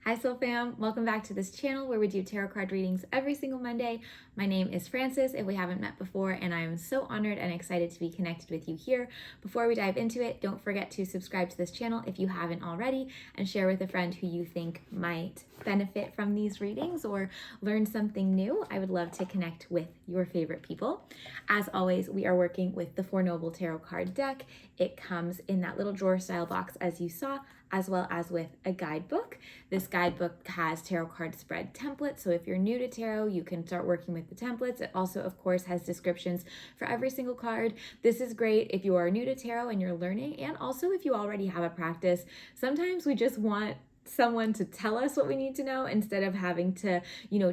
Hi Soul Fam, welcome back to this channel where we do tarot card readings every single Monday. My name is Frances if we haven't met before, and I am so honored and excited to be connected with you here. Before we dive into it, don't forget to subscribe to this channel if you haven't already, and share with a friend who you think might benefit from these readings or learn something new. I would love to connect with your favorite people. As always, we are working with the Four Noble Tarot card deck. It comes in that little drawer style box as you saw, as well as with a guidebook. This guidebook has tarot card spread templates, so if you're new to tarot, you can start working with the templates. It also, of course, has descriptions for every single card. This is great if you are new to tarot and you're learning, and also if you already have a practice. Sometimes we just want someone to tell us what we need to know instead of having to,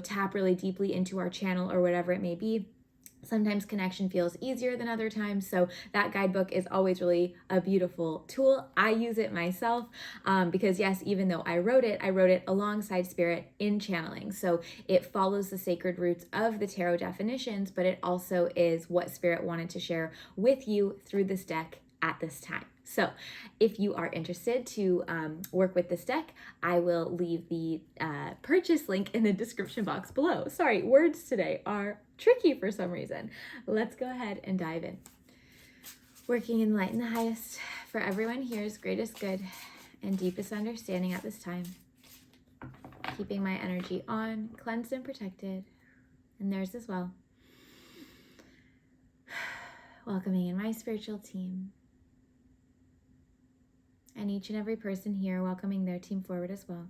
tap really deeply into our channel or whatever it may be. Sometimes connection feels easier than other times, so that guidebook is always really a beautiful tool. I use it myself because yes, even though I wrote it alongside Spirit in channeling. So it follows the sacred roots of the tarot definitions, but it also is what Spirit wanted to share with you through this deck at this time. So if you are interested to work with this deck, I will leave the purchase link in the description box below. Sorry, words today are tricky for some reason. Let's go ahead and dive in. Working in light and the highest for everyone here's greatest good and deepest understanding at this time. Keeping my energy on, cleansed and protected, and theirs as well. Welcoming in my spiritual team. And each and every person here welcoming their team forward as well.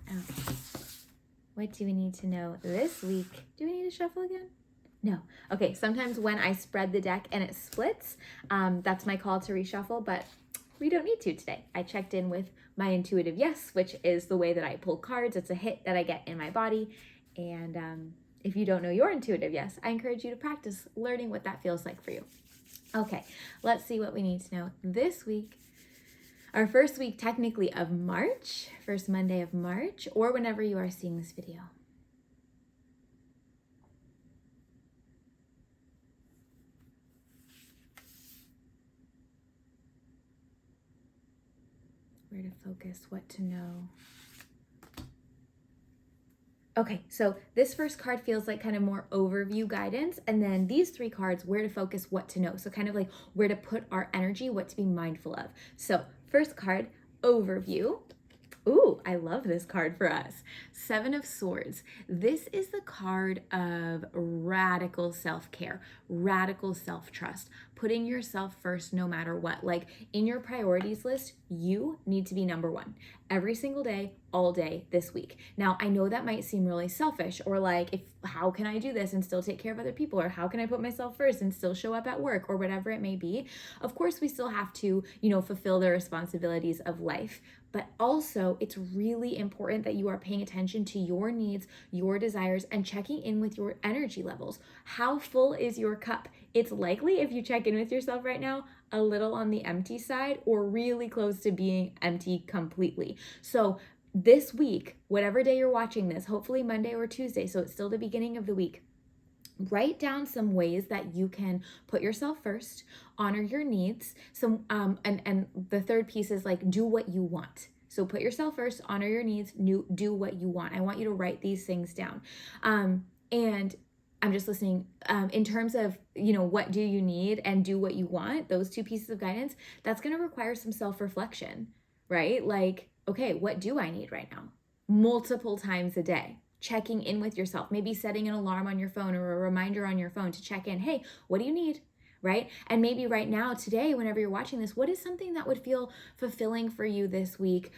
Okay. What do we need to know this week? Do we need to shuffle again? No. Okay, sometimes when I spread the deck and it splits, that's my call to reshuffle, but we don't need to today. I checked in with my intuitive yes, which is the way that I pull cards. It's a hit that I get in my body. And if you don't know your intuitive yes, I encourage you to practice learning what that feels like for you. Okay, let's see what we need to know this week. Our first week technically of March, first Monday of March, or whenever you are seeing this video. Where to focus, what to know. Okay, so this first card feels like kind of more overview guidance, and then these three cards, where to focus, what to know. So kind of like where to put our energy, what to be mindful of. So first card, overview. Ooh, I love this card for us. Seven of Swords. This is the card of radical self-care, radical self-trust, putting yourself first no matter what. Like in your priorities list, you need to be number one every single day, all day this week. Now, I know that might seem really selfish, or like, how can I do this and still take care of other people? Or how can I put myself first and still show up at work, or whatever it may be? Of course, we still have to, fulfill the responsibilities of life. But also, it's really important that you are paying attention to your needs, your desires, and checking in with your energy levels. How full is your cup? It's likely, if you check in with yourself right now, a little on the empty side or really close to being empty completely. So this week, whatever day you're watching this, hopefully Monday or Tuesday, so it's still the beginning of the week, write down some ways that you can put yourself first, honor your needs. So, and the third piece is like, do what you want. So put yourself first, honor your needs, do what you want. I want you to write these things down. And I'm just listening. In terms of, what do you need and do what you want, those two pieces of guidance, that's going to require some self-reflection, right? Like, okay, what do I need right now? Multiple times a day. Checking in with yourself, maybe setting an alarm on your phone or a reminder on your phone to check in. Hey, what do you need? Right? And maybe right now, today, whenever you're watching this, what is something that would feel fulfilling for you this week,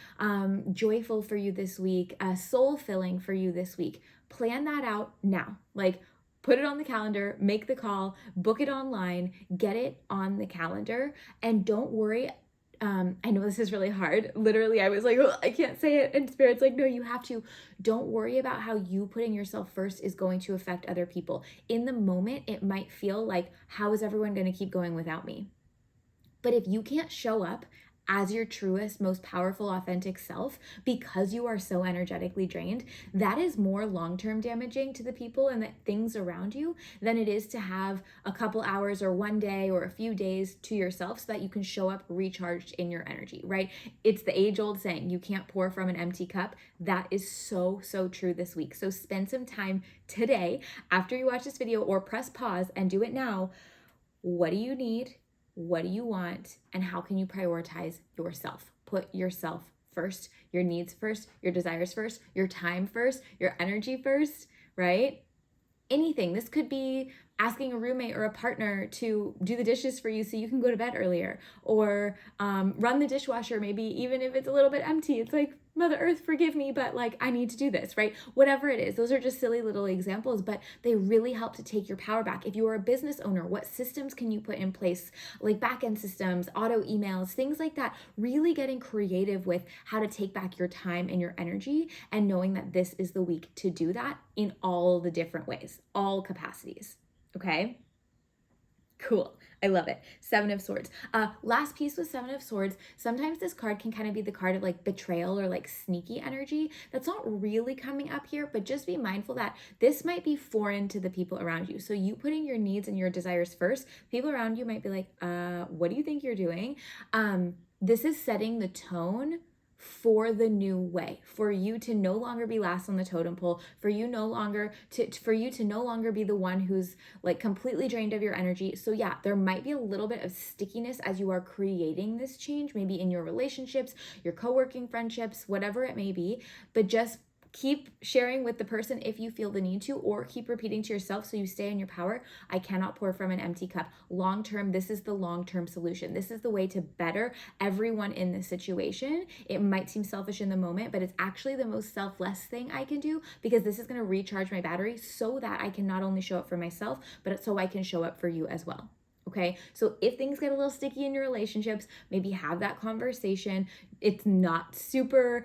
joyful for you this week, soul-filling for you this week? Plan that out now. Like, put it on the calendar, make the call, book it online, get it on the calendar, and don't worry. I know this is really hard. Literally, I was like, oh, I can't say it. And Spirit's like, no, you have to. Don't worry about how you putting yourself first is going to affect other people. In the moment, it might feel like, how is everyone going to keep going without me? But if you can't show up as your truest, most powerful, authentic self because you are so energetically drained, that is more long-term damaging to the people and the things around you than it is to have a couple hours or one day or a few days to yourself so that you can show up recharged in your energy, right? It's the age-old saying, you can't pour from an empty cup. That is so, so true this week. So spend some time today after you watch this video, or press pause and do it now. What do you need? What do you want? And how can you prioritize yourself? Put yourself first, your needs first, your desires first, your time first, your energy first, right? Anything. This could be asking a roommate or a partner to do the dishes for you so you can go to bed earlier, or run the dishwasher, maybe even if it's a little bit empty. It's like, Mother Earth, forgive me, but like, I need to do this, right? Whatever it is. Those are just silly little examples, but they really help to take your power back. If you are a business owner, what systems can you put in place? Like back-end systems, auto emails, things like that. Really getting creative with how to take back your time and your energy, and knowing that this is the week to do that in all the different ways, all capacities. Okay? Cool. I love it. Seven of Swords. Last piece with Seven of Swords. Sometimes this card can kind of be the card of like betrayal or like sneaky energy. That's not really coming up here, but just be mindful that this might be foreign to the people around you. So you putting your needs and your desires first, people around you might be like, what do you think you're doing? This is setting the tone for the new way, for you to no longer be last on the totem pole, for you to no longer be the one who's like completely drained of your energy. So yeah, there might be a little bit of stickiness as you are creating this change, maybe in your relationships, your co-working friendships, whatever it may be, but just keep sharing with the person if you feel the need to, or keep repeating to yourself so you stay in your power. I cannot pour from an empty cup. Long term, this is the long-term solution. This is the way to better everyone in this situation. It might seem selfish in the moment, but it's actually the most selfless thing I can do, because this is going to recharge my battery so that I can not only show up for myself, but so I can show up for you as well. Okay, so if things get a little sticky in your relationships, maybe have that conversation. It's not super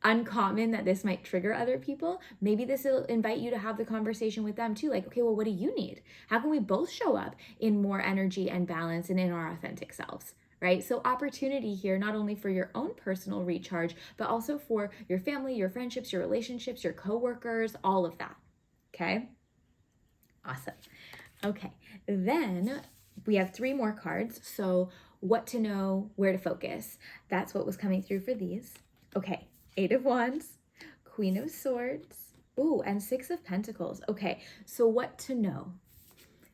uncommon that this might trigger other people. Maybe this will invite you to have the conversation with them too. Like, okay, well, what do you need? How can we both show up in more energy and balance and in our authentic selves? Right? So opportunity here, not only for your own personal recharge, but also for your family, your friendships, your relationships, your coworkers, all of that. Okay? Awesome. Okay, then we have 3 more cards. So what to know, where to focus. That's what was coming through for these. Okay, 8 of Wands, Queen of Swords, ooh, and 6 of Pentacles. Okay, so what to know.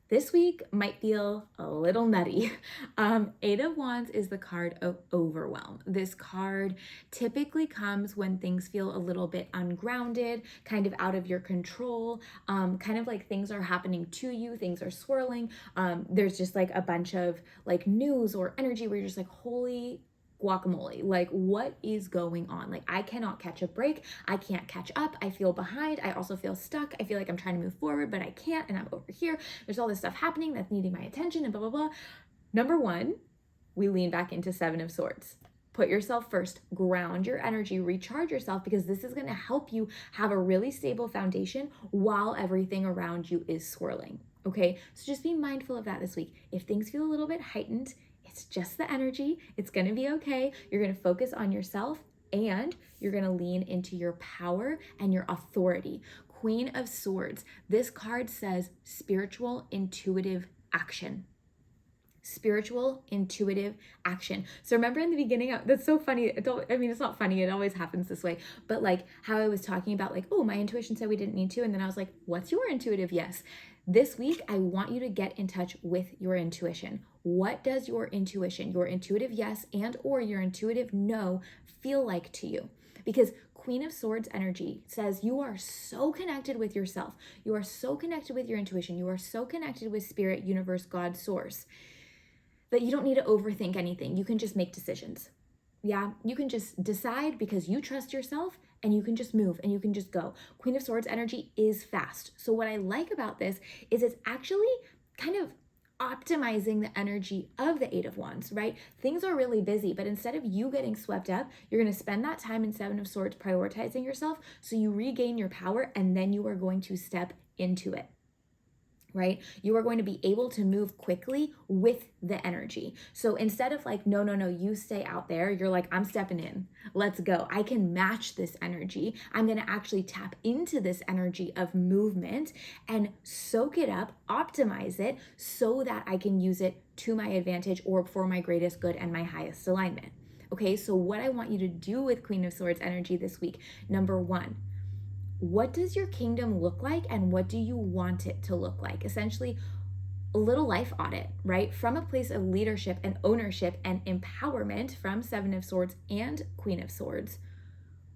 This week might feel a little nutty. 8 of Wands is the card of overwhelm. This card typically comes when things feel a little bit ungrounded, kind of out of your control, kind of like things are happening to you, things are swirling. There's just like a bunch of like news or energy where you're just like, holy guacamole, like what is going on? Like I cannot catch a break. I can't catch up. I feel behind. I also feel stuck. I feel like I'm trying to move forward, but I can't, and I'm over here. There's all this stuff happening that's needing my attention and blah, blah, blah. Number 1, we lean back into 7 of Swords. Put yourself first, ground your energy, recharge yourself, because this is going to help you have a really stable foundation while everything around you is swirling. Okay, so just be mindful of that this week. If things feel a little bit heightened, it's just the energy. It's going to be okay. You're going to focus on yourself, and you're going to lean into your power and your authority. Queen of Swords. This card says spiritual, intuitive action. Spiritual, intuitive action. So remember in the beginning, that's so funny. It's not funny. It always happens this way. But like how I was talking about like, oh, my intuition said we didn't need to. And then I was like, what's your intuitive yes? This week, I want you to get in touch with your intuition. What does your intuition, your intuitive yes and or your intuitive no feel like to you? Because Queen of Swords energy says you are so connected with yourself. You are so connected with your intuition. You are so connected with spirit, universe, God, source, that you don't need to overthink anything. You can just make decisions. Yeah, you can just decide because you trust yourself, and you can just move and you can just go. Queen of Swords energy is fast. So what I like about this is it's actually kind of optimizing the energy of the 8 of Wands, right? Things are really busy, but instead of you getting swept up, you're going to spend that time in 7 of Swords prioritizing yourself so you regain your power, and then you are going to step into it. right? You are going to be able to move quickly with the energy. So instead of like, no, no, no, you stay out there, you're like, I'm stepping in. Let's go. I can match this energy. I'm going to actually tap into this energy of movement and soak it up, optimize it so that I can use it to my advantage or for my greatest good and my highest alignment. Okay, so what I want you to do with Queen of Swords energy this week, number one, what does your kingdom look like and what do you want it to look like? Essentially, a little life audit, right? From a place of leadership and ownership and empowerment from Seven of Swords and Queen of Swords.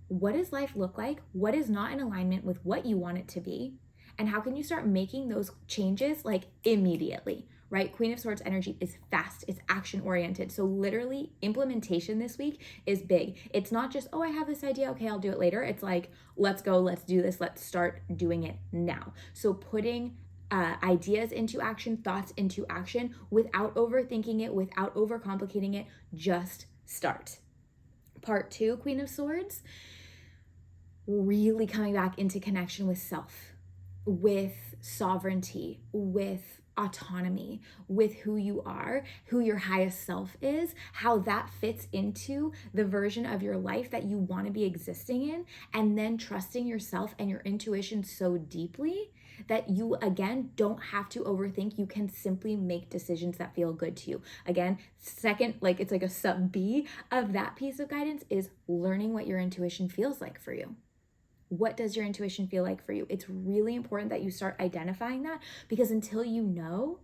What does life look like? What is not in alignment with what you want it to be? And how can you start making those changes like immediately, right? Queen of Swords energy is fast, it's action oriented. So literally implementation this week is big. It's not just, oh, I have this idea, okay, I'll do it later. It's like, let's go, let's do this, let's start doing it now. So putting ideas into action, thoughts into action without overthinking it, without overcomplicating it, just start. Part two, Queen of Swords, really coming back into connection with self, with sovereignty, with autonomy, with who you are, who your highest self is, how that fits into the version of your life that you want to be existing in, and then trusting yourself and your intuition so deeply that you, again, don't have to overthink. You can simply make decisions that feel good to you. Again, second, like it's like a sub B of that piece of guidance is learning what your intuition feels like for you. What does your intuition feel like for you? It's really important that you start identifying that, because until you know,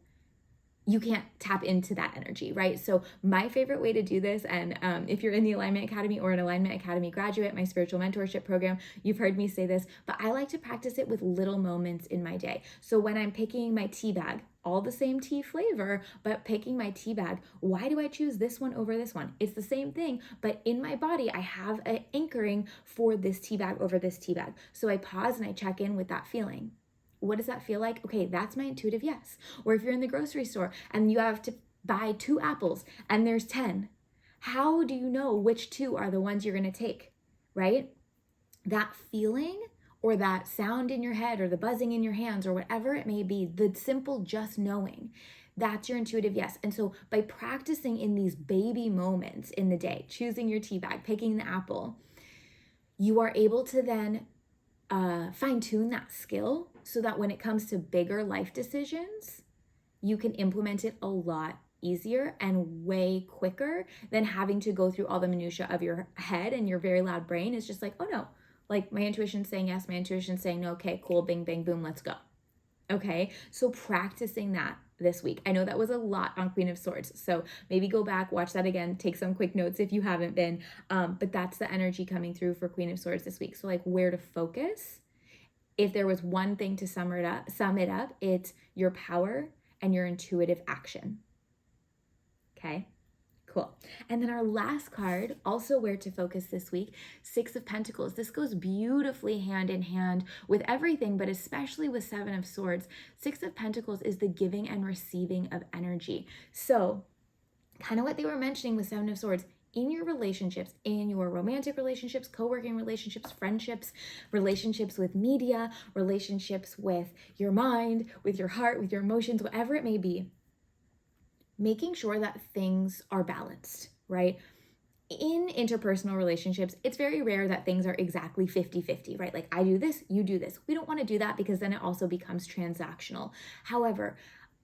you can't tap into that energy, right? So my favorite way to do this, and if you're in the Alignment Academy or an Alignment Academy graduate, my spiritual mentorship program, you've heard me say this, but I like to practice it with little moments in my day. So when I'm picking my tea bag, all the same tea flavor, but picking my tea bag, why do I choose this one over this one? It's the same thing, but in my body, I have an anchoring for this tea bag over this tea bag. So I pause and I check in with that feeling. What does that feel like? Okay, that's my intuitive yes. Or if you're in the grocery store and you have to buy 2 apples and there's 10, how do you know which 2 are the ones you're going to take, right? That feeling or that sound in your head or the buzzing in your hands or whatever it may be, the simple just knowing, that's your intuitive yes. And so by practicing in these baby moments in the day, choosing your tea bag, picking the apple, you are able to then fine tune that skill so that when it comes to bigger life decisions, you can implement it a lot easier and way quicker than having to go through all the minutia of your head, and your very loud brain is just like, oh no, like my intuition's saying yes, my intuition's saying no, okay, cool, bing, bang, boom, let's go. Okay, so practicing that this week. I know that was a lot on Queen of Swords, so maybe go back, watch that again, take some quick notes if you haven't been, but that's the energy coming through for Queen of Swords this week. So like where to focus. If there was one thing to sum it up, it's your power and your intuitive action. Okay, cool. And then our last card, also where to focus this week, Six of Pentacles. This goes beautifully hand in hand with everything, but especially with Seven of Swords. Six of Pentacles is the giving and receiving of energy. So kind of what they were mentioning with Seven of Swords, in your relationships, in your romantic relationships, co-working relationships, friendships, relationships with media, relationships with your mind, with your heart, with your emotions, whatever it may be, making sure that things are balanced, right? In interpersonal relationships, it's very rare that things are exactly 50-50, right? Like I do this, you do this. We don't want to do that because then it also becomes transactional. However,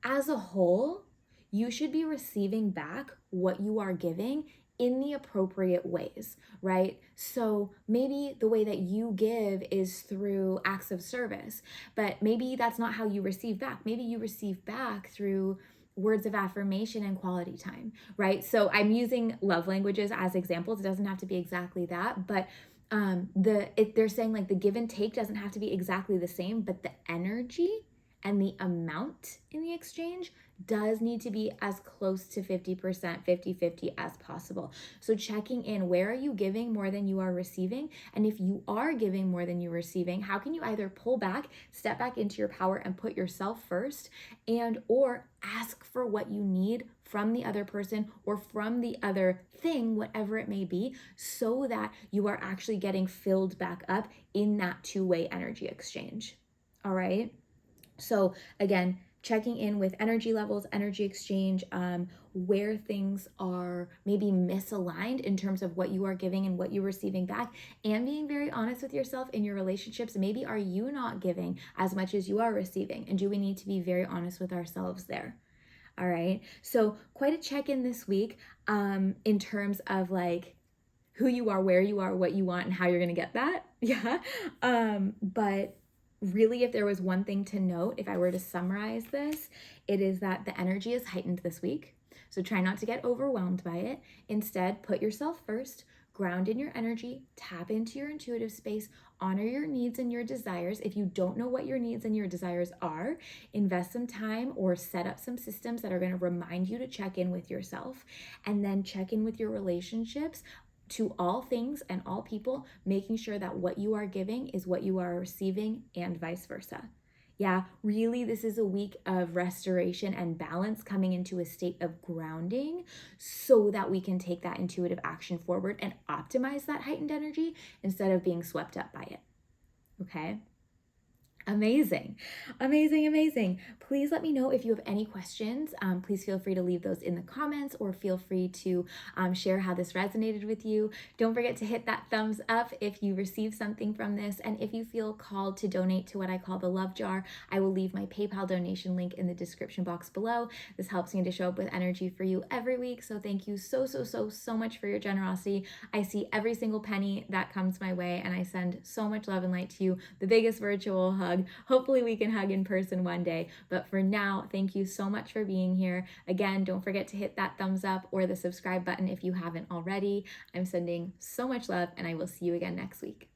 as a whole, you should be receiving back what you are giving in the appropriate ways, right? So maybe the way that you give is through acts of service, but maybe that's not how you receive back. Maybe you receive back through words of affirmation and quality time, right? So I'm using love languages as examples. It doesn't have to be exactly that, but they're saying like the give and take doesn't have to be exactly the same, but the energy and the amount in the exchange does need to be as close to 50%, 50-50 as possible. So checking in, where are you giving more than you are receiving? And if you are giving more than you're receiving, how can you either pull back, step back into your power and put yourself first, and or ask for what you need from the other person or from the other thing, whatever it may be, so that you are actually getting filled back up in that two-way energy exchange. All right? So again, checking in with energy levels, energy exchange, where things are maybe misaligned in terms of what you are giving and what you're receiving back, and being very honest with yourself in your relationships. Maybe are you not giving as much as you are receiving? And do we need to be very honest with ourselves there? All right. So quite a check-in this week in terms of like who you are, where you are, what you want, and how you're going to get that. Yeah. But really, if there was one thing to note, if I were to summarize this, it is that the energy is heightened this week. So try not to get overwhelmed by it. Instead, put yourself first, ground in your energy, tap into your intuitive space, honor your needs and your desires. If you don't know what your needs and your desires are, invest some time or set up some systems that are going to remind you to check in with yourself, and then check in with your relationships to all things and all people, making sure that what you are giving is what you are receiving and vice versa. Yeah, really, this is a week of restoration and balance, coming into a state of grounding so that we can take that intuitive action forward and optimize that heightened energy instead of being swept up by it. Okay? Amazing, amazing, amazing. Please let me know if you have any questions. Please feel free to leave those in the comments, or feel free to share how this resonated with you. Don't forget to hit that thumbs up if you receive something from this. And if you feel called to donate to what I call the love jar, I will leave my PayPal donation link in the description box below. This helps me to show up with energy for you every week. So thank you so much for your generosity. I see every single penny that comes my way, and I send so much love and light to you. The biggest virtual hug. Hopefully we can hug in person one day. But for now, thank you so much for being here. Again, don't forget to hit that thumbs up or the subscribe button if you haven't already. I'm sending so much love, and I will see you again next week.